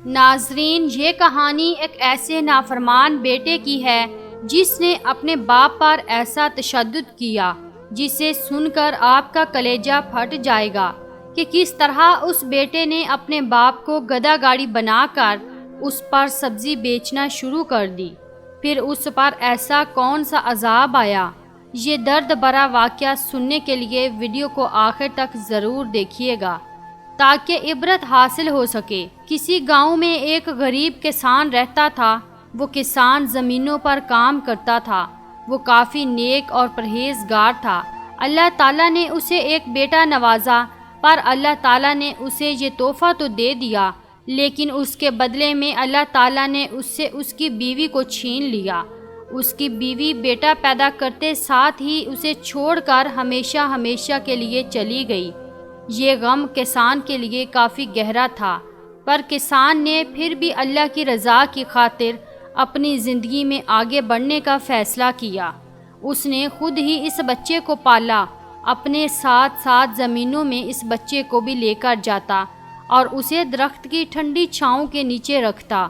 ناظرین، یہ کہانی ایک ایسے نافرمان بیٹے کی ہے جس نے اپنے باپ پر ایسا تشدد کیا جسے سن کر آپ کا کلیجہ پھٹ جائے گا کہ کس طرح اس بیٹے نے اپنے باپ کو گدھا گاڑی بنا کر اس پر سبزی بیچنا شروع کر دی۔ پھر اس پر ایسا کون سا عذاب آیا۔ یہ درد بھرا واقعہ سننے کے لیے ویڈیو کو آخر تک ضرور دیکھیے گا تاکہ عبرت حاصل ہو سکے۔ کسی گاؤں میں ایک غریب کسان رہتا تھا۔ وہ کسان زمینوں پر کام کرتا تھا۔ وہ کافی نیک اور پرہیزگار تھا۔ اللہ تعالیٰ نے اسے ایک بیٹا نوازا، پر اللہ تعالیٰ نے اسے یہ تحفہ تو دے دیا، لیکن اس کے بدلے میں اللہ تعالیٰ نے اس سے اس کی بیوی کو چھین لیا۔ اس کی بیوی بیٹا پیدا کرتے ساتھ ہی اسے چھوڑ کر ہمیشہ ہمیشہ کے لیے چلی گئی۔ یہ غم کسان کے لیے کافی گہرا تھا، پر کسان نے پھر بھی اللہ کی رضا کی خاطر اپنی زندگی میں آگے بڑھنے کا فیصلہ کیا۔ اس نے خود ہی اس بچے کو پالا، اپنے ساتھ ساتھ زمینوں میں اس بچے کو بھی لے کر جاتا اور اسے درخت کی ٹھنڈی چھاؤں کے نیچے رکھتا۔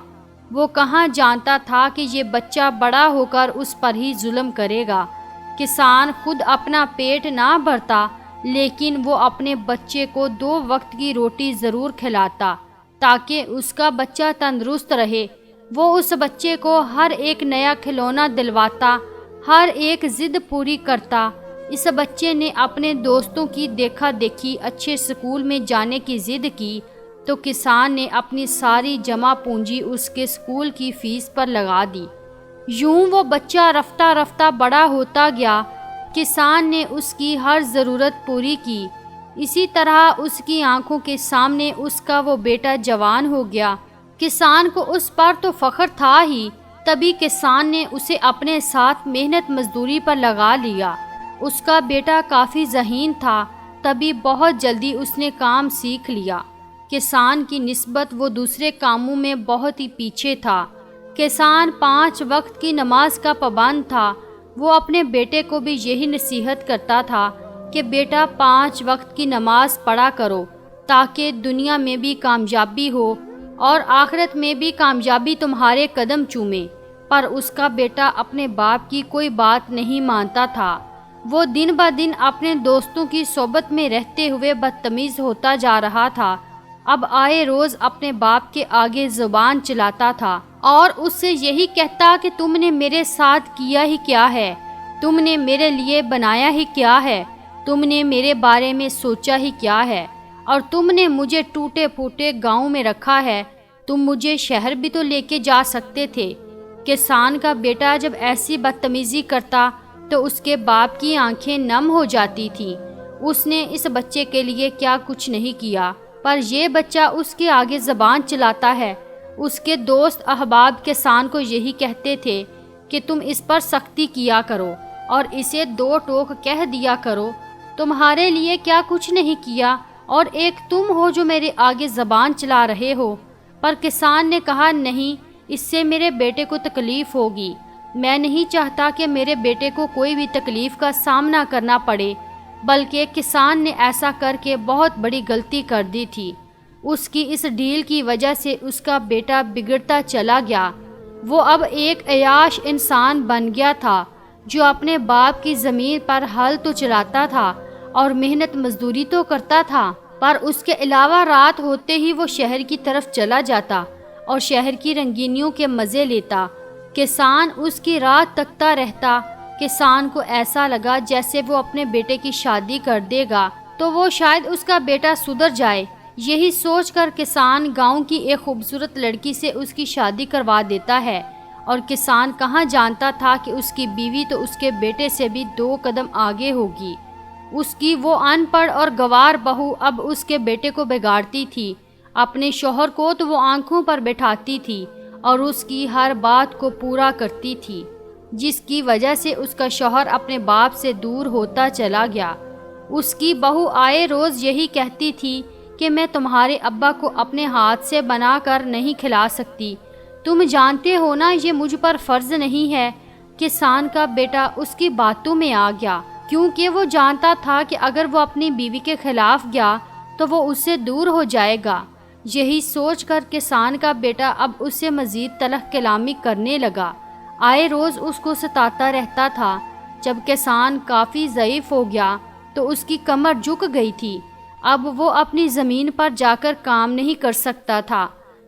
وہ کہاں جانتا تھا کہ یہ بچہ بڑا ہو کر اس پر ہی ظلم کرے گا۔ کسان خود اپنا پیٹ نہ بھرتا، لیکن وہ اپنے بچے کو 2 وقت کی روٹی ضرور کھلاتا تاکہ اس کا بچہ تندرست رہے۔ وہ اس بچے کو ہر ایک نیا کھلونا دلواتا، ہر ایک ضد پوری کرتا۔ اس بچے نے اپنے دوستوں کی دیکھا دیکھی اچھے اسکول میں جانے کی ضد کی تو کسان نے اپنی ساری جمع پونجی اس کے اسکول کی فیس پر لگا دی۔ یوں وہ بچہ رفتہ رفتہ بڑا ہوتا گیا۔ کسان نے اس کی ہر ضرورت پوری کی۔ اسی طرح اس کی آنکھوں کے سامنے اس کا وہ بیٹا جوان ہو گیا۔ کسان کو اس پر تو فخر تھا ہی، تبھی کسان نے اسے اپنے ساتھ محنت مزدوری پر لگا لیا۔ اس کا بیٹا کافی ذہین تھا، تبھی بہت جلدی اس نے کام سیکھ لیا۔ کسان کی نسبت وہ دوسرے کاموں میں بہت ہی پیچھے تھا۔ کسان 5 وقت کی نماز کا پابند تھا۔ وہ اپنے بیٹے کو بھی یہی نصیحت کرتا تھا کہ بیٹا 5 وقت کی نماز پڑھا کرو تاکہ دنیا میں بھی کامیابی ہو اور آخرت میں بھی کامیابی تمہارے قدم چومے۔ پر اس کا بیٹا اپنے باپ کی کوئی بات نہیں مانتا تھا۔ وہ دن بدن اپنے دوستوں کی صحبت میں رہتے ہوئے بدتمیز ہوتا جا رہا تھا۔ اب آئے روز اپنے باپ کے آگے زبان چلاتا تھا اور اس سے یہی کہتا کہ تم نے میرے ساتھ کیا ہی کیا ہے، تم نے میرے لیے بنایا ہی کیا ہے، تم نے میرے بارے میں سوچا ہی کیا ہے، اور تم نے مجھے ٹوٹے پھوٹے گاؤں میں رکھا ہے، تم مجھے شہر بھی تو لے کے جا سکتے تھے۔ کسان کا بیٹا جب ایسی بدتمیزی کرتا تو اس کے باپ کی آنکھیں نم ہو جاتی تھیں۔ اس نے اس بچے کے لیے کیا کچھ نہیں کیا، پر یہ بچہ اس کے آگے زبان چلاتا ہے۔ اس کے دوست احباب کسان کو یہی کہتے تھے کہ تم اس پر سختی کیا کرو اور اسے 2 ٹوک کہہ دیا کرو، تمہارے لیے کیا کچھ نہیں کیا اور ایک تم ہو جو میرے آگے زبان چلا رہے ہو۔ پر کسان نے کہا نہیں، اس سے میرے بیٹے کو تکلیف ہوگی، میں نہیں چاہتا کہ میرے بیٹے کو کوئی بھی تکلیف کا سامنا کرنا پڑے۔ بلکہ کسان نے ایسا کر کے بہت بڑی غلطی کر دی تھی۔ اس کی اس ڈیل کی وجہ سے اس کا بیٹا بگڑتا چلا گیا۔ وہ اب ایک عیاش انسان بن گیا تھا جو اپنے باپ کی زمین پر ہل تو چلاتا تھا اور محنت مزدوری تو کرتا تھا، پر اس کے علاوہ رات ہوتے ہی وہ شہر کی طرف چلا جاتا اور شہر کی رنگینیوں کے مزے لیتا۔ کسان اس کی رات تکتا رہتا۔ کسان کو ایسا لگا جیسے وہ اپنے بیٹے کی شادی کر دے گا تو وہ شاید اس کا بیٹا سدھر جائے۔ یہی سوچ کر کسان گاؤں کی ایک خوبصورت لڑکی سے اس کی شادی کروا دیتا ہے، اور کسان کہاں جانتا تھا کہ اس کی بیوی تو اس کے بیٹے سے بھی 2 قدم آگے ہوگی۔ اس کی وہ ان پڑھ اور گوار بہو اب اس کے بیٹے کو بگاڑتی تھی۔ اپنے شوہر کو تو وہ آنکھوں پر بٹھاتی تھی اور اس کی ہر بات کو پورا کرتی تھی، جس کی وجہ سے اس کا شوہر اپنے باپ سے دور ہوتا چلا گیا۔ اس کی بہو آئے روز یہی کہتی تھی کہ میں تمہارے ابا کو اپنے ہاتھ سے بنا کر نہیں کھلا سکتی، تم جانتے ہو نا یہ مجھ پر فرض نہیں ہے۔ کسان کا بیٹا اس کی باتوں میں آ گیا، کیونکہ وہ جانتا تھا کہ اگر وہ اپنی بیوی کے خلاف گیا تو وہ اس سے دور ہو جائے گا۔ یہی سوچ کر کسان کا بیٹا اب اس سے مزید تلخ کلامی کرنے لگا، آئے روز اس کو ستاتا رہتا تھا۔ جب کسان کافی ضعیف ہو گیا تو اس کی کمر جھک گئی تھی، اب وہ اپنی زمین پر جا کر کام نہیں کر سکتا تھا۔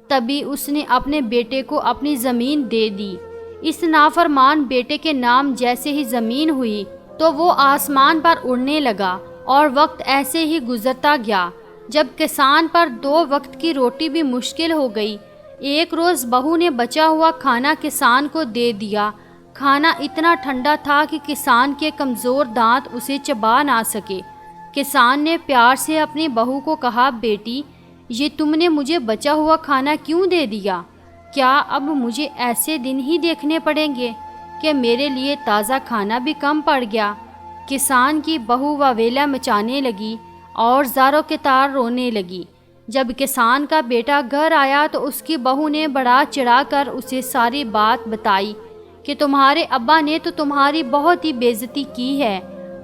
تبھی اس نے اپنے بیٹے کو اپنی زمین دے دی۔ اس نافرمان بیٹے کے نام جیسے ہی زمین ہوئی تو وہ آسمان پر اڑنے لگا، اور وقت ایسے ہی گزرتا گیا۔ جب کسان پر 2 وقت کی روٹی بھی مشکل ہو گئی، ایک روز بہو نے بچا ہوا کھانا کسان کو دے دیا۔ کھانا اتنا ٹھنڈا تھا کہ کسان کے کمزور دانت اسے چبا نہ سکے۔ کسان نے پیار سے اپنی بہو کو کہا، بیٹی، یہ تم نے مجھے بچا ہوا کھانا کیوں دے دیا؟ کیا اب مجھے ایسے دن ہی دیکھنے پڑیں گے کہ میرے لیے تازہ کھانا بھی کم پڑ گیا؟ کسان کی بہو واویلا مچانے لگی اور زاروں کے تار رونے لگی۔ جب کسان کا بیٹا گھر آیا تو اس کی بہو نے بڑا چڑھا کر اسے ساری بات بتائی کہ تمہارے ابا نے تو تمہاری بہت ہی بے عزتی کی ہے۔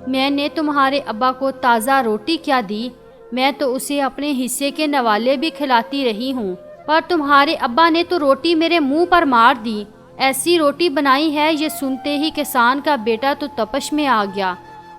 میں نے تمہارے ابا کو تازہ روٹی کیا دی، میں تو اسے اپنے حصے کے نوالے بھی کھلاتی رہی ہوں، پر تمہارے ابا نے تو روٹی میرے منہ پر مار دی۔ ایسی روٹی بنائی ہے۔ یہ سنتے ہی کسان کا بیٹا تو تپش میں آ گیا۔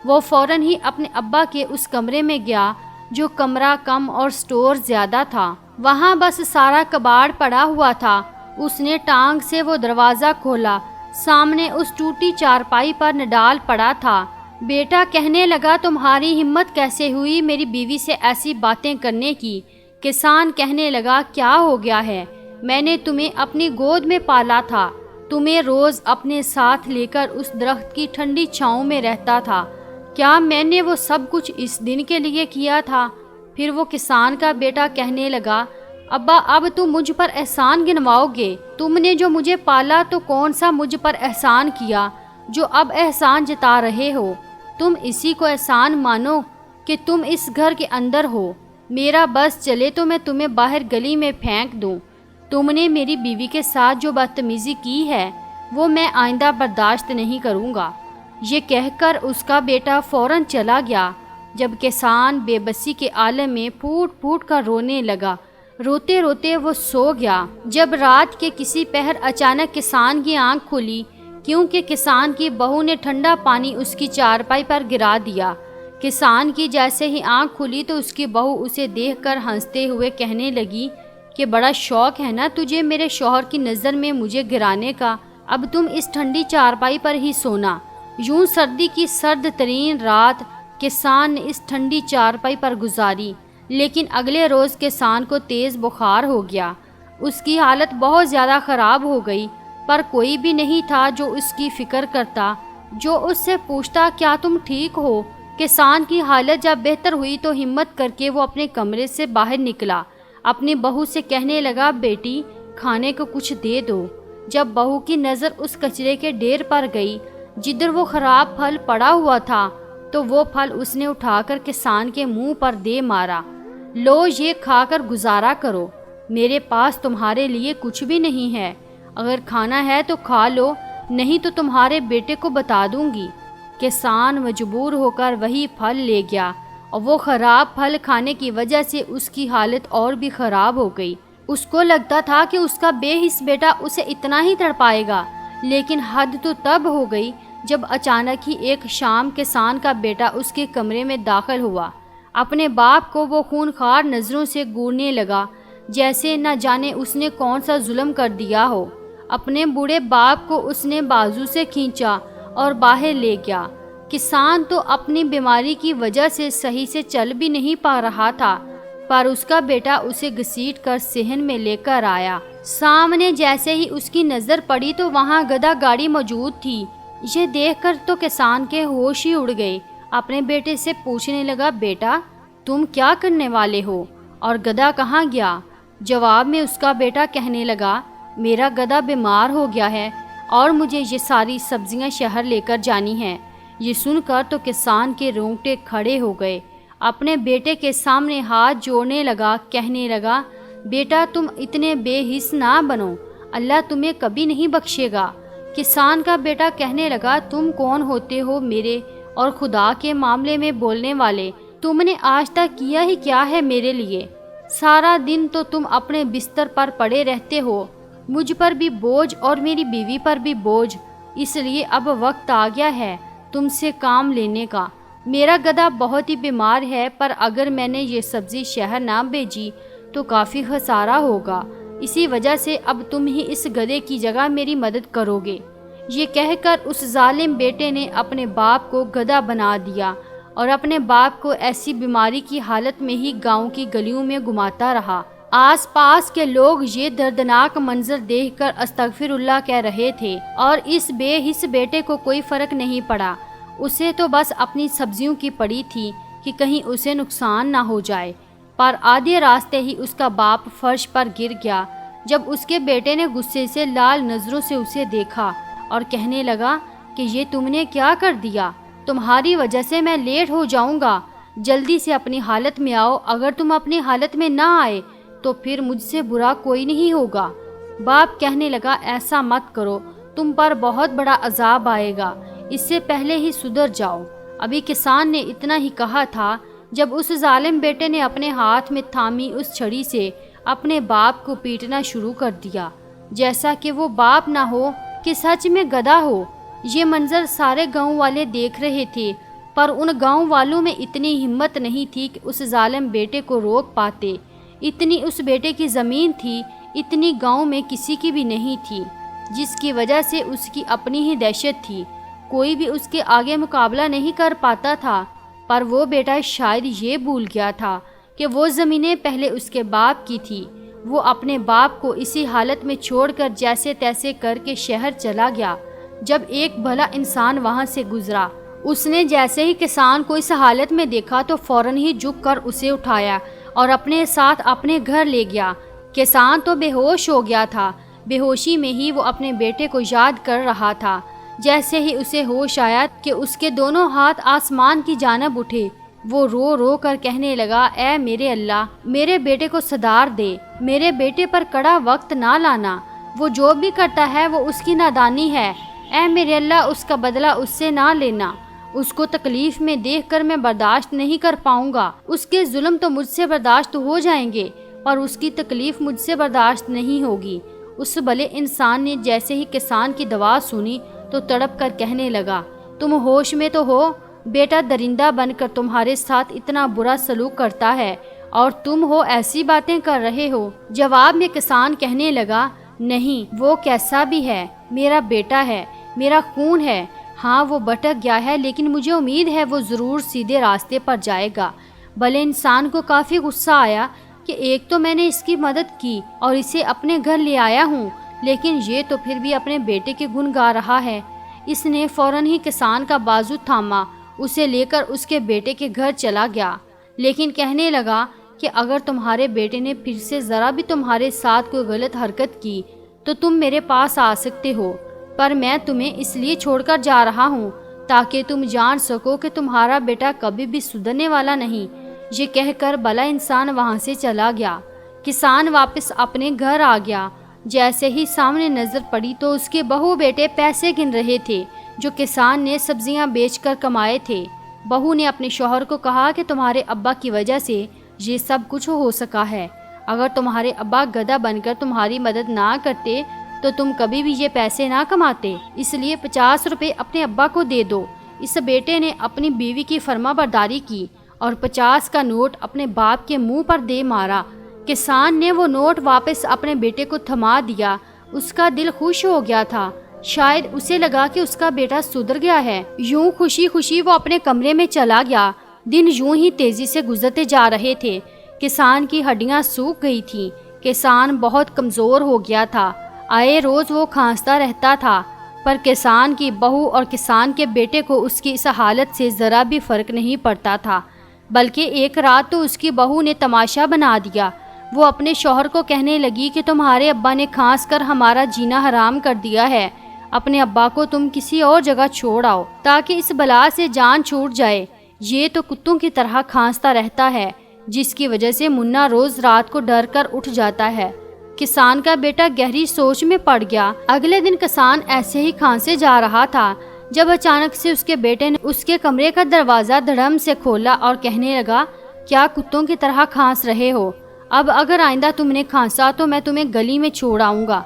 وہ فوراً ہی اپنے ابا کے اس کمرے میں گیا جو کمرہ کم اور سٹور زیادہ تھا۔ وہاں بس سارا کباڑ پڑا ہوا تھا۔ اس نے ٹانگ سے وہ دروازہ کھولا، سامنے اس ٹوٹی چارپائی پر نڈال پڑا تھا۔ بیٹا کہنے لگا، تمہاری ہمت کیسے ہوئی میری بیوی سے ایسی باتیں کرنے کی؟ کسان کہنے لگا، کیا ہو گیا ہے؟ میں نے تمہیں اپنی گود میں پالا تھا، تمہیں روز اپنے ساتھ لے کر اس درخت کی ٹھنڈی چھاؤں میں رہتا تھا۔ کیا میں نے وہ سب کچھ اس دن کے لیے کیا تھا؟ پھر وہ کسان کا بیٹا کہنے لگا، ابا اب تم مجھ پر احسان گنواؤ گے؟ تم نے جو مجھے پالا تو کون سا مجھ پر احسان کیا جو اب احسان جتا رہے ہو؟ تم اسی کو احسان مانو کہ تم اس گھر کے اندر ہو۔ میرا بس چلے تو میں تمہیں باہر گلی میں پھینک دوں۔ تم نے میری بیوی کے ساتھ جو بدتمیزی کی ہے وہ میں آئندہ برداشت نہیں کروں گا۔ یہ کہہ کر اس کا بیٹا فوراً چلا گیا۔ جب کسان بے بسی کے عالم میں پھوٹ پھوٹ کر رونے لگا، روتے روتے وہ سو گیا۔ جب رات کے کسی پہر اچانک کسان کی آنکھ کھلی، کیونکہ کسان کی بہو نے ٹھنڈا پانی اس کی چارپائی پر گرا دیا۔ کسان کی جیسے ہی آنکھ کھلی تو اس کی بہو اسے دیکھ کر ہنستے ہوئے کہنے لگی کہ بڑا شوق ہے نا تجھے میرے شوہر کی نظر میں مجھے گرانے کا، اب تم اس ٹھنڈی چارپائی پر ہی سونا۔ یوں سردی کی سرد ترین رات کسان نے اس ٹھنڈی چارپائی پر گزاری، لیکن اگلے روز کسان کو تیز بخار ہو گیا۔ اس کی حالت بہت زیادہ خراب ہو گئی، پر کوئی بھی نہیں تھا جو اس کی فکر کرتا، جو اس سے پوچھتا، کیا تم ٹھیک ہو؟ کسان کی حالت جب بہتر ہوئی تو ہمت کر کے وہ اپنے کمرے سے باہر نکلا، اپنی بہو سے کہنے لگا، بیٹی کھانے کو کچھ دے دو۔ جب بہو کی نظر اس کچرے کے ڈھیر پر گئی جدھر وہ خراب پھل پڑا ہوا تھا تو وہ پھل اس نے اٹھا کر کسان کے منہ پر دے مارا۔ لو یہ کھا کر گزارا کرو، میرے پاس تمہارے لیے کچھ بھی نہیں ہے، اگر کھانا ہے تو کھا لو، نہیں تو تمہارے بیٹے کو بتا دوں گی۔ کسان مجبور ہو کر وہی پھل لے گیا، اور وہ خراب پھل کھانے کی وجہ سے اس کی حالت اور بھی خراب ہو گئی۔ اس کو لگتا تھا کہ اس کا بے حس بیٹا اسے اتنا ہی تڑپائے گا، لیکن حد تو تب ہو گئی جب اچانک ہی ایک شام کسان کا بیٹا اس کے کمرے میں داخل ہوا۔ اپنے باپ کو وہ خونخوار نظروں سے گورنے لگا، جیسے نہ جانے اس نے کون سا ظلم کر دیا ہو۔ اپنے بوڑھے باپ کو اس نے بازو سے کھینچا اور باہر لے گیا۔ کسان تو اپنی بیماری کی وجہ سے صحیح سے چل بھی نہیں پا رہا تھا، پر اس کا بیٹا اسے گھسیٹ کر صحن میں لے کر آیا۔ سامنے جیسے ہی اس کی نظر پڑی تو وہاں گدھا گاڑی موجود تھی۔ یہ دیکھ کر تو کسان کے ہوش ہی اڑ گئے۔ اپنے بیٹے سے پوچھنے لگا، بیٹا تم کیا کرنے والے ہو اور گدھا کہاں گیا؟ جواب میں اس کا بیٹا کہنے لگا، میرا گدھا بیمار ہو گیا ہے اور مجھے یہ ساری سبزیاں شہر لے کر جانی ہیں۔ یہ سن کر تو کسان کے رونگٹے کھڑے ہو گئے، اپنے بیٹے کے سامنے ہاتھ جوڑنے لگا، کہنے لگا، بیٹا تم اتنے بے حس نہ بنو، اللہ تمہیں کبھی نہیں بخشے گا۔ کسان کا بیٹا کہنے لگا، تم کون ہوتے ہو میرے اور خدا کے معاملے میں بولنے والے؟ تم نے آج تک کیا ہی کیا ہے میرے لیے؟ سارا دن تو تم اپنے بستر پر پڑے رہتے ہو، مجھ پر بھی بوجھ اور میری بیوی پر بھی بوجھ، اس لیے اب وقت آ گیا ہے تم سے کام لینے کا۔ میرا گدھا بہت ہی بیمار ہے، پر اگر میں نے یہ سبزی شہر نہ بھیجی تو کافی خسارہ ہوگا، اسی وجہ سے اب تم ہی اس گدھے کی جگہ میری مدد کرو گے۔ یہ کہہ کر اس ظالم بیٹے نے اپنے باپ کو گدھا بنا دیا اور اپنے باپ کو ایسی بیماری کی حالت میں ہی گاؤں کی گلیوں میں گھماتا رہا۔ آس پاس کے لوگ یہ دردناک منظر دیکھ کر استغفر اللہ کہہ رہے تھے، اور اس بے حس بیٹے کو کوئی فرق نہیں پڑا، اسے تو بس اپنی سبزیوں کی پڑی تھی کہ کہیں اسے نقصان نہ ہو جائے۔ پر آدھے راستے ہی اس کا باپ فرش پر گر گیا جب اس کے بیٹے نے غصے سے لال نظروں سے اسے دیکھا اور کہنے لگا کہ یہ تم نے کیا کر دیا؟ تمہاری وجہ سے میں لیٹ ہو جاؤں گا، جلدی سے اپنی حالت میں آؤ، اگر تم اپنی حالت میں نہ آئے تو پھر مجھ سے برا کوئی نہیں ہوگا۔ باپ کہنے لگا ایسا مت کرو، تم پر بہت بڑا عذاب آئے گا، اس سے پہلے ہی سدھر جاؤ۔ ابھی کسان نے اتنا ہی کہا تھا جب اس ظالم بیٹے نے اپنے ہاتھ میں تھامی اس چھڑی سے اپنے باپ کو پیٹنا شروع کر دیا، جیسا کہ وہ باپ نہ ہو کہ سچ میں گدھا ہو۔ یہ منظر سارے گاؤں والے دیکھ رہے تھے، پر ان گاؤں والوں میں اتنی ہمت نہیں تھی کہ اس ظالم بیٹے کو روک پاتے۔ اتنی اس بیٹے کی زمین تھی، اتنی گاؤں میں کسی کی بھی نہیں تھی، جس کی وجہ سے اس کی اپنی ہی دہشت تھی، کوئی بھی اس کے آگے مقابلہ نہیں کر پاتا تھا۔ پر وہ بیٹا شاید یہ بھول گیا تھا کہ وہ زمینیں پہلے اس کے باپ کی تھی۔ وہ اپنے باپ کو اسی حالت میں چھوڑ کر جیسے تیسے کر کے شہر چلا گیا۔ جب ایک بھلا انسان وہاں سے گزرا، اس نے جیسے ہی کسان کو اس حالت میں دیکھا تو فوراً ہی جھک کر اسے اٹھایا اور اپنے ساتھ اپنے گھر لے گیا۔ کسان تو بے ہوش ہو گیا تھا، بے ہوشی میں ہی وہ اپنے بیٹے کو یاد کر رہا تھا۔ جیسے ہی اسے ہوش آیا کہ اس کے دونوں ہاتھ آسمان کی جانب اٹھے، وہ رو رو کر کہنے لگا اے میرے اللہ، میرے بیٹے کو صدار دے، میرے بیٹے پر کڑا وقت نہ لانا، وہ جو بھی کرتا ہے وہ اس کی نادانی ہے، اے میرے اللہ اس کا بدلہ اس سے نہ لینا، اس کو تکلیف میں دیکھ کر میں برداشت نہیں کر پاؤں گا، اس کے ظلم تو مجھ سے برداشت ہو جائیں گے پر اس کی تکلیف مجھ سے برداشت نہیں ہوگی۔ اس بھلے انسان نے جیسے ہی کسان کی دعا سنی تو تڑپ کر کہنے لگا تم ہوش میں تو ہو؟ بیٹا درندہ بن کر تمہارے ساتھ اتنا برا سلوک کرتا ہے اور تم ہو ایسی باتیں کر رہے ہو؟ جواب میں کسان کہنے لگا نہیں، وہ کیسا بھی ہے میرا بیٹا ہے، میرا خون ہے، ہاں وہ بھٹک گیا ہے لیکن مجھے امید ہے وہ ضرور سیدھے راستے پر جائے گا۔ بھلے انسان کو کافی غصہ آیا کہ ایک تو میں نے اس کی مدد کی اور اسے اپنے گھر لے آیا ہوں، لیکن یہ تو پھر بھی اپنے بیٹے کے گن گا رہا ہے۔ اس نے فوراً ہی کسان کا بازو تھاما، اسے لے کر اس کے بیٹے کے گھر چلا گیا، لیکن کہنے لگا کہ اگر تمہارے بیٹے نے پھر سے ذرا بھی تمہارے ساتھ کوئی غلط حرکت کی تو تم میرے پاس آ سکتے ہو، پر میں تمہیں اس لیے چھوڑ کر جا رہا ہوں تاکہ تم جان سکو کہ تمہارا بیٹا کبھی بھی سدھرنے والا نہیں۔ یہ کہہ کر بھلا انسان وہاں سے چلا گیا۔ کسان واپس اپنے گھر آ گیا۔ جیسے ہی سامنے نظر پڑی تو اس کے بہو بیٹے پیسے گن رہے تھے جو کسان نے سبزیاں بیچ کر کمائے تھے۔ بہو نے اپنے شوہر کو کہا کہ تمہارے ابا کی وجہ سے یہ سب کچھ ہو سکا ہے، اگر تمہارے ابا گدھا بن کر تمہاری مدد نہ کرتے تو تم کبھی بھی یہ پیسے نہ کماتے، اس لیے 50 روپے اپنے ابا کو دے دو۔ اس بیٹے نے اپنی بیوی کی فرما برداری کی اور 50 کا نوٹ اپنے باپ کے منہ پر دے مارا۔ کسان نے وہ نوٹ واپس اپنے بیٹے کو تھما دیا، اس کا دل خوش ہو گیا تھا، شاید اسے لگا کہ اس کا بیٹا سدھر گیا ہے۔ یوں خوشی خوشی وہ اپنے کمرے میں چلا گیا۔ دن یوں ہی تیزی سے گزرتے جا رہے تھے۔ کسان کی ہڈیاں سوکھ گئی تھیں، کسان بہت کمزور ہو گیا تھا، آئے روز وہ کھانستا رہتا تھا، پر کسان کی بہو اور کسان کے بیٹے کو اس کی اس حالت سے ذرا بھی فرق نہیں پڑتا تھا، بلکہ ایک رات تو اس کی بہو نے تماشا بنا دیا۔ وہ اپنے شوہر کو کہنے لگی کہ تمہارے ابا نے کھانس کر ہمارا جینا حرام کر دیا ہے، اپنے ابا کو تم کسی اور جگہ چھوڑ آؤ تاکہ اس بلا سے جان چھوٹ جائے، یہ تو کتوں کی طرح کھانستا رہتا ہے، جس کی وجہ سے منا روز رات کو ڈر کر اٹھ جاتا ہے۔ کسان کا بیٹا گہری سوچ میں پڑ گیا۔ اگلے دن کسان ایسے ہی کھانسے جا رہا تھا جب اچانک سے اس کے بیٹے نے اس کے کمرے کا دروازہ دھڑم سے کھولا اور کہنے لگا کیا کتوں کی طرح کھانس رہے ہو؟ اب اگر آئندہ تم نے کھانسا تو میں تمہیں گلی میں چھوڑ آؤں گا۔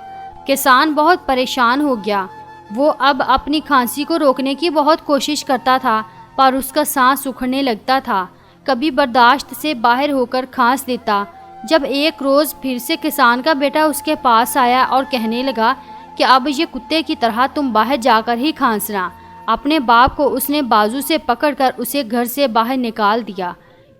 کسان بہت پریشان ہو گیا۔ وہ اب اپنی کھانسی کو روکنے کی بہت کوشش کرتا تھا، پر اس کا سانس اکھڑنے لگتا تھا، کبھی برداشت سے باہر ہو کر کھانس دیتا۔ جب ایک روز پھر سے کسان کا بیٹا اس کے پاس آیا اور کہنے لگا کہ اب یہ کتے کی طرح تم باہر جا کر ہی کھانسنا، اپنے باپ کو اس نے بازو سے پکڑ کر اسے گھر سے باہر نکال دیا۔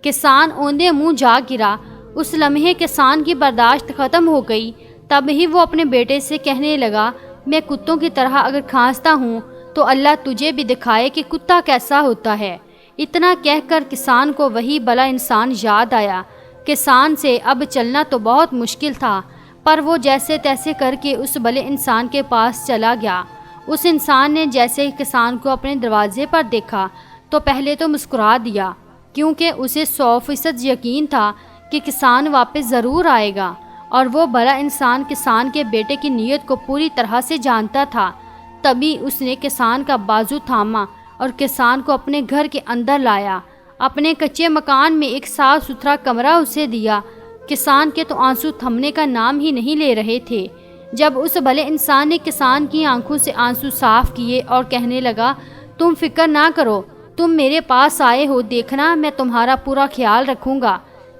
کسان اوندے منہ جا گرا۔ اس لمحے کسان کی برداشت ختم ہو گئی۔ تب ہی وہ اپنے بیٹے سے کہنے لگا، میں کتوں کی طرح اگر کھانستا ہوں تو اللہ تجھے بھی دکھائے کہ کتا کیسا ہوتا ہے۔ اتنا کہہ کر کسان کو وہی بلا انسان یاد آیا۔ کسان سے اب چلنا تو بہت مشکل تھا، پر وہ جیسے تیسے کر کے اس بلے انسان کے پاس چلا گیا۔ اس انسان نے جیسے ہی کسان کو اپنے دروازے پر دیکھا تو پہلے تو مسکرا دیا، کیونکہ اسے 100% یقین تھا کہ کسان واپس ضرور آئے گا، اور وہ بڑا انسان کسان کے بیٹے کی نیت کو پوری طرح سے جانتا تھا۔ تبھی اس نے کسان کا بازو تھاما اور کسان کو اپنے گھر کے اندر لایا۔ اپنے کچے مکان میں ایک صاف ستھرا کمرہ اسے دیا۔ کسان کے تو آنسو تھمنے کا نام ہی نہیں لے رہے تھے۔ جب اس بھلے انسان نے کسان کی آنکھوں سے آنسو صاف کیے اور کہنے لگا، تم فکر نہ کرو، تم میرے پاس آئے ہو، دیکھنا میں تمہارا پورا خیال رکھوں گا۔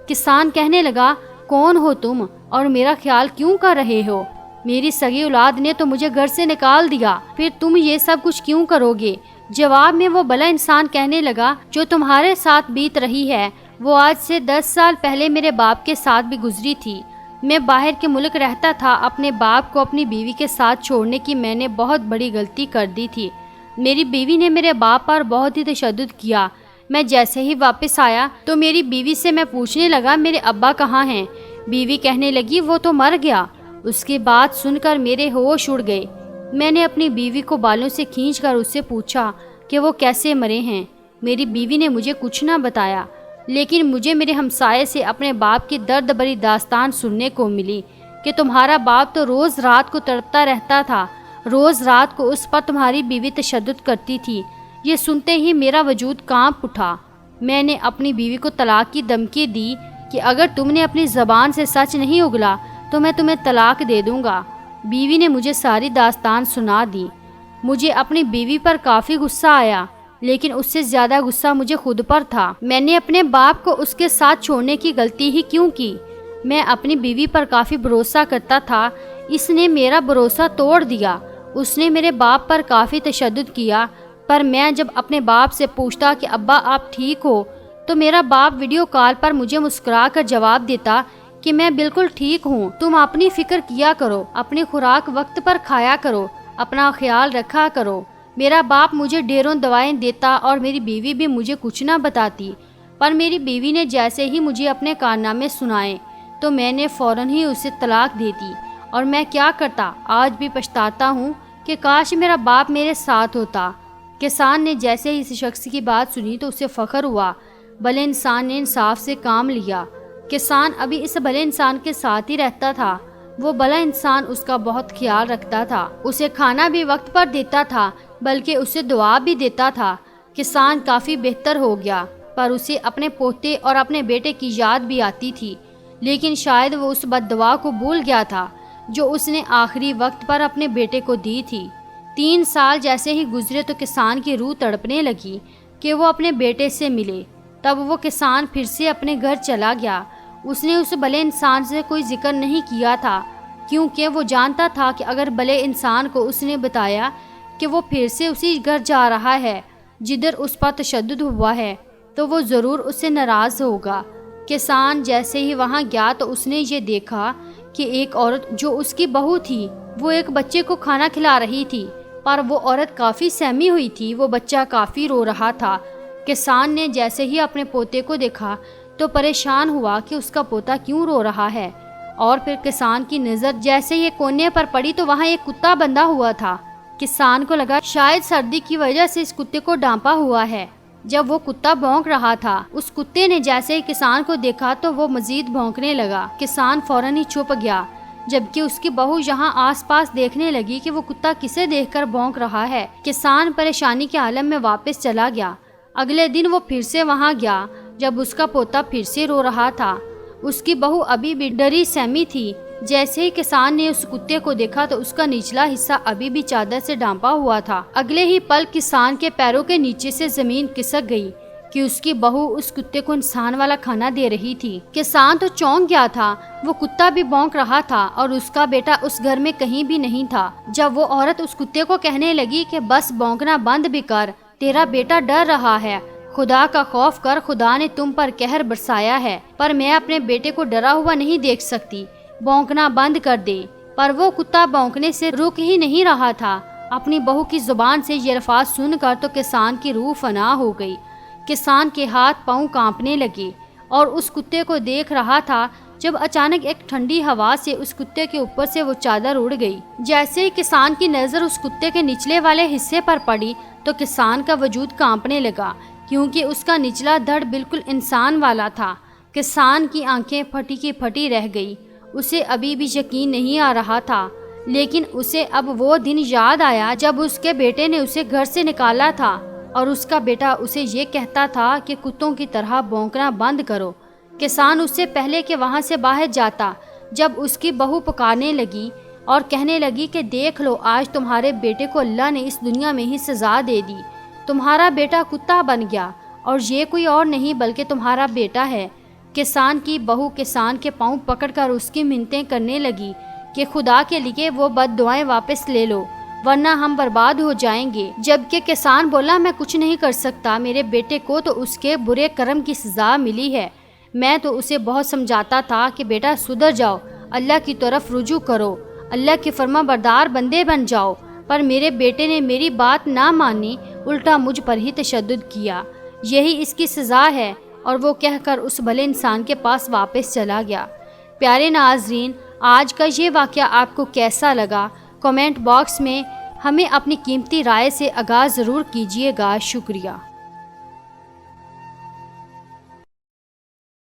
کسان کہنے لگا، کون ہو تم اور میرا خیال کیوں کر رہے ہو؟ میری سگی اولاد نے تو مجھے گھر سے نکال دیا، پھر تم یہ سب کچھ کیوں کرو گے؟ جواب میں وہ بلا انسان کہنے لگا، جو تمہارے ساتھ بیت رہی ہے وہ آج سے 10 سال پہلے میرے باپ کے ساتھ بھی گزری تھی۔ میں باہر کے ملک رہتا تھا، اپنے باپ کو اپنی بیوی کے ساتھ چھوڑنے کی میں نے بہت بڑی غلطی کر دی تھی۔ میری بیوی نے میرے باپ پر بہت ہی تشدد کیا۔ میں جیسے ہی واپس آیا تو میری بیوی سے میں پوچھنے لگا، میرے ابا کہاں ہیں؟ بیوی کہنے لگی، وہ تو مر گیا۔ اس کی بات سن کر میرے ہوش اڑ گئے۔ میں نے اپنی بیوی کو بالوں سے کھینچ کر اس سے پوچھا کہ وہ کیسے مرے ہیں۔ میری بیوی نے مجھے کچھ نہ بتایا، لیکن مجھے میرے ہمسائے سے اپنے باپ کی درد بھری داستان سننے کو ملی کہ تمہارا باپ تو روز رات کو تڑپتا رہتا تھا، روز رات کو اس پر تمہاری بیوی تشدد کرتی تھی۔ یہ سنتے ہی میرا وجود کانپ اٹھا۔ میں نے اپنی بیوی کو طلاق کی دھمکی دی کہ اگر تم نے اپنی زبان سے سچ نہیں اگلا تو میں تمہیں طلاق دے دوں گا۔ بیوی نے مجھے ساری داستان سنا دی۔ مجھے اپنی بیوی پر کافی غصہ آیا، لیکن اس سے زیادہ غصہ مجھے خود پر تھا۔ میں نے اپنے باپ کو اس کے ساتھ چھوڑنے کی غلطی ہی کیوں کی؟ میں اپنی بیوی پر کافی بھروسہ کرتا تھا، اس نے میرا بھروسہ توڑ دیا۔ اس نے میرے باپ پر کافی تشدد کیا، پر میں جب اپنے باپ سے پوچھتا کہ ابا آپ ٹھیک ہو تو میرا باپ ویڈیو کال پر مجھے مسکرا کر جواب دیتا کہ میں بالکل ٹھیک ہوں، تم اپنی فکر کیا کرو، اپنی خوراک وقت پر کھایا کرو، اپنا خیال رکھا کرو۔ میرا باپ مجھے ڈھیروں دوائیں دیتا اور میری بیوی بھی مجھے کچھ نہ بتاتی، پر میری بیوی نے جیسے ہی مجھے اپنے کارنامے سنائے تو میں نے فوراً ہی اسے طلاق دے دی۔ اور میں کیا کرتا، آج بھی پچھتاتا ہوں کہ کاش میرا باپ میرے ساتھ ہوتا۔ کسان نے جیسے ہی اس شخص کی بات سنی تو اسے فخر ہوا۔ بھلے انسان نے انصاف سے کام لیا۔ کسان ابھی اس بھلے انسان کے ساتھ ہی رہتا تھا۔ وہ بھلا انسان اس کا بہت خیال رکھتا تھا، اسے کھانا بھی وقت پر دیتا تھا، بلکہ اسے دعا بھی دیتا تھا۔ کسان کافی بہتر ہو گیا، پر اسے اپنے پوتے اور اپنے بیٹے کی یاد بھی آتی تھی، لیکن شاید وہ اس بد دعا کو بھول گیا تھا جو اس نے آخری وقت پر اپنے بیٹے کو دی تھی۔ 3 سال جیسے ہی گزرے تو کسان کی روح تڑپنے لگی کہ وہ اپنے بیٹے سے ملے۔ تب وہ کسان پھر سے اپنے گھر چلا گیا۔ اس نے اس بھلے انسان سے کوئی ذکر نہیں کیا تھا، کیونکہ وہ جانتا تھا کہ اگر بھلے انسان کو اس نے بتایا کہ وہ پھر سے اسی گھر جا رہا ہے جدھر اس پر تشدد ہوا ہے تو وہ ضرور اس سے ناراض ہوگا۔ کسان جیسے ہی وہاں گیا تو اس نے یہ دیکھا کہ ایک عورت جو اس کی بہو تھی وہ ایک بچے کو کھانا کھلا رہی تھی، پر وہ عورت کافی سہمی ہوئی تھی، وہ بچہ کافی رو رہا تھا۔ کسان نے جیسے ہی اپنے پوتے کو دیکھا تو پریشان ہوا کہ اس کا پوتا کیوں رو رہا ہے، اور پھر کسان کی نظر جیسے ہی کونے پر پڑی تو وہاں ایک کتا بندھا ہوا تھا۔ کسان کو لگا شاید سردی کی وجہ سے اس کتے کو ڈانپا ہوا ہے۔ جب وہ کتا بھونک رہا تھا، اس کتے نے جیسے ہی کسان کو دیکھا تو وہ مزید بھونکنے لگا۔ کسان فوراً ہی چھپ گیا، جبکہ اس کی بہو یہاں آس پاس دیکھنے لگی کہ وہ کتا کسے دیکھ کر بھونک رہا ہے۔ کسان پریشانی کے عالم میں واپس چلا گیا۔ اگلے دن وہ پھر سے وہاں گیا جب اس کا پوتا پھر سے رو رہا تھا۔ اس کی بہو ابھی بھی ڈری سہمی تھی۔ جیسے ہی کسان نے اس کتے کو دیکھا تو اس کا نچلا حصہ ابھی بھی چادر سے ڈھانپا ہوا تھا۔ اگلے ہی پل کسان کے پیروں کے نیچے سے زمین کھسک گئی کہ اس کی بہو اس کتے کو انسان والا کھانا دے رہی تھی۔ کسان تو چونک گیا تھا، وہ کتا بھی بھونک رہا تھا اور اس کا بیٹا اس گھر میں کہیں بھی نہیں تھا۔ جب وہ عورت اس کتے کو کہنے لگی کہ بس بھونکنا بند بھی کر، تیرا بیٹا ڈر رہا ہے، خدا کا خوف کر، خدا نے تم پر قہر برسایا ہے، پر میں اپنے بیٹے کو ڈرا ہوا نہیں دیکھ سکتی، بھونکنا بند کر دے۔ پر وہ کتا بھونکنے سے رک ہی نہیں رہا تھا۔ اپنی بہو کی زبان سے یہ الفاظ سن کر تو کسان کی روح فنا ہو گئی۔ کسان کے ہاتھ پاؤں کانپنے لگے اور اس کتے کو دیکھ رہا تھا جب اچانک ایک ٹھنڈی ہوا سے اس کتے کے اوپر سے وہ چادر اڑ گئی۔ جیسے ہی کسان کی نظر اس کتے کے نچلے والے حصے پر پڑی تو کسان کا وجود کانپنے لگا، کیونکہ اس کا نچلا دھڑ بالکل انسان والا تھا۔ کسان کی آنکھیں پھٹی کی پھٹی رہ گئی۔ اسے ابھی بھی یقین نہیں آ رہا تھا، لیکن اسے اب وہ دن یاد آیا جب اس کے بیٹے نے اسے گھر سے نکالا تھا اور اس کا بیٹا اسے یہ کہتا تھا کہ کتوں کی طرح بھونکنا بند کرو۔ کسان اس سے پہلے کہ وہاں سے باہر جاتا، جب اس کی بہو پکارنے لگی اور کہنے لگی کہ دیکھ لو، آج تمہارے بیٹے کو اللہ نے اس دنیا میں ہی سزا دے دی، تمہارا بیٹا کتا بن گیا اور یہ کوئی اور نہیں بلکہ تمہارا بیٹا ہے۔ کسان کی بہو کسان کے پاؤں پکڑ کر اس کی منتیں کرنے لگی کہ خدا کے لیے وہ بد دعائیں واپس لے لو ورنہ ہم برباد ہو جائیں گے۔ جبکہ کسان بولا میں کچھ نہیں کر سکتا، میرے بیٹے کو تو اس کے برے کرم کی سزا ملی ہے۔ میں تو اسے بہت سمجھاتا تھا کہ بیٹا سدھر جاؤ، اللہ کی طرف رجوع کرو، اللہ کے فرما بردار بندے بن جاؤ، پر میرے بیٹے نے میری بات نہ مانی، الٹا مجھ پر ہی تشدد کیا، یہی اس کی سزا ہے۔ اور وہ کہہ کر اس بھلے انسان کے پاس واپس چلا گیا۔ پیارے ناظرین، آج کا یہ واقعہ آپ کو کیسا لگا؟ کمنٹ باکس میں ہمیں اپنی قیمتی رائے سے آگاہ ضرور کیجیے گا۔ شکریہ۔